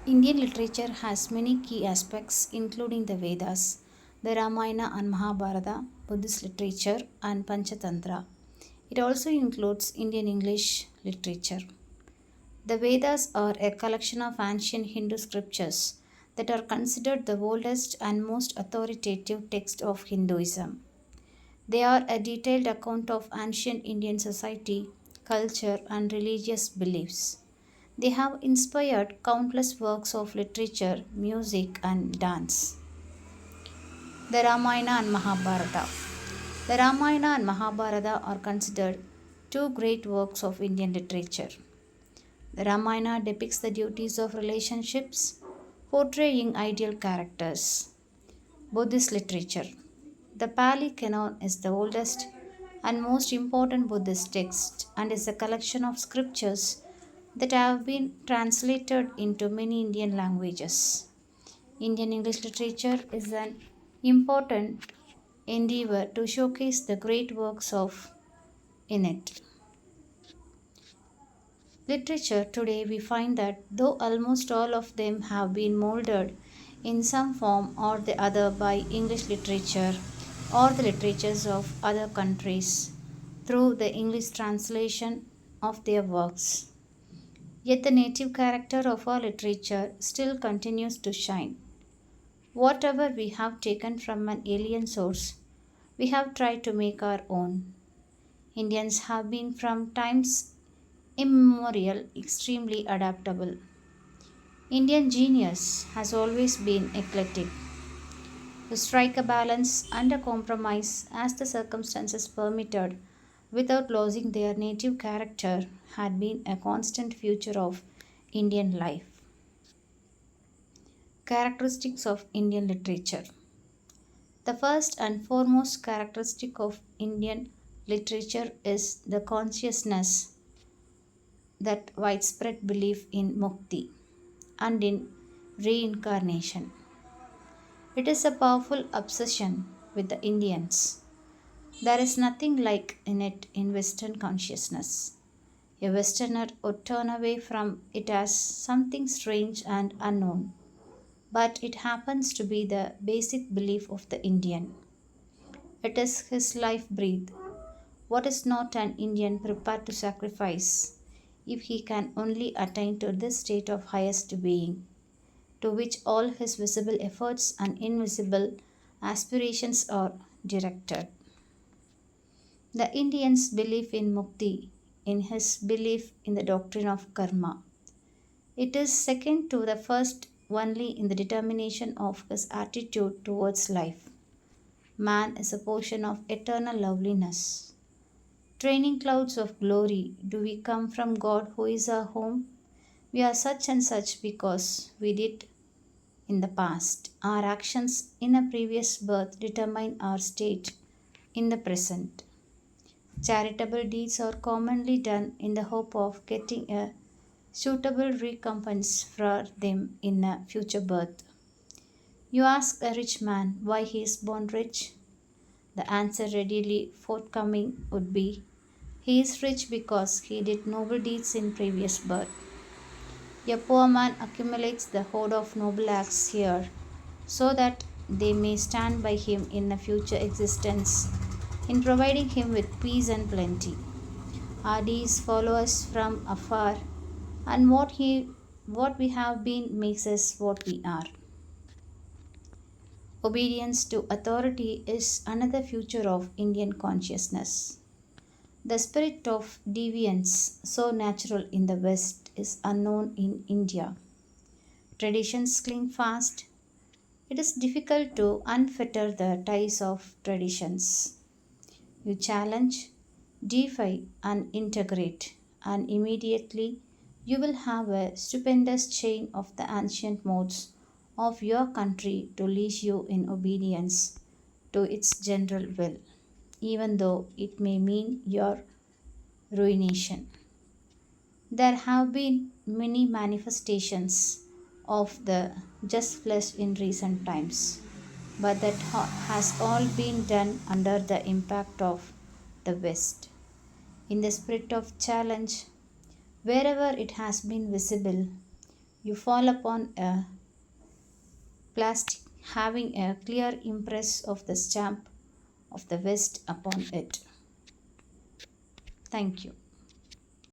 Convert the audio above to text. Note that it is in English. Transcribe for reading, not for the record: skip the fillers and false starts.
Indian literature has many key aspects, including the Vedas, the Ramayana and Mahabharata, Buddhist literature, and Panchatantra. It also includes Indian English literature. The Vedas are a collection of ancient Hindu scriptures that are considered the oldest and most authoritative text of Hinduism. They are a detailed account of ancient Indian society, culture, and religious beliefs. They have inspired countless works of literature, music, and dance. The Ramayana and Mahabharata. The Ramayana and Mahabharata are considered two great works of Indian literature. The Ramayana depicts the duties of relationships, portraying ideal characters. Buddhist literature. The Pali Canon is the oldest and most important Buddhist text and is a collection of scriptures that have been translated into many Indian languages. Indian English literature is an important endeavor to showcase the great works of in it. Literature today we find that though almost all of them have been molded in some form or the other by English literature or the literatures of other countries through the English translation of their works. Yet the native character of our literature still continues to shine. Whatever we have taken from an alien source, we have tried to make our own. Indians have been from times immemorial extremely adaptable. Indian genius has always been eclectic, to strike a balance and a compromise as the circumstances permitted without losing their native character had been a constant feature of Indian life. Characteristics of Indian literature. The first and foremost characteristic of Indian literature is the consciousness that widespread belief in mukti and in reincarnation. It is a powerful obsession with the Indians. There is nothing like in it in Western consciousness. A Westerner would turn away from it as something strange and unknown, but it happens to be the basic belief of the Indian. It is his life breath. What is not an Indian prepared to sacrifice if he can only attain to this state of highest being, to which all his visible efforts and invisible aspirations are directed? The Indian's belief in mukti, in his belief in the doctrine of karma. It is second to the first only in the determination of his attitude towards life. Man is a portion of eternal loveliness. Training clouds of glory, do we come from God who is our home? We are such and such because we did in the past. Our actions in a previous birth determine our state in the present. Charitable deeds are commonly done in the hope of getting a suitable recompense for them in a future birth. You ask a rich man why he is born rich. The answer readily forthcoming would be he is rich because he did noble deeds in previous birth. A poor man accumulates the hoard of noble acts here so that they may stand by him in a future existence in providing him with peace and plenty. Our deeds follow us from afar, and what we have been makes us what we are. Obedience to authority is another feature of Indian consciousness. The spirit of deviance, so natural in the West, is unknown in India. Traditions cling fast. It is difficult to unfetter the ties of traditions. You challenge, defy, and integrate, and immediately you will have a stupendous chain of the ancient modes of your country to lead you in obedience to its general will, even though it may mean your ruination. There have been many manifestations of the just flesh in recent times, but that has all been done under the impact of the West. In the spirit of challenge, wherever it has been visible, You fall upon a plastic having a clear impress of the stamp of the West upon it. Thank you.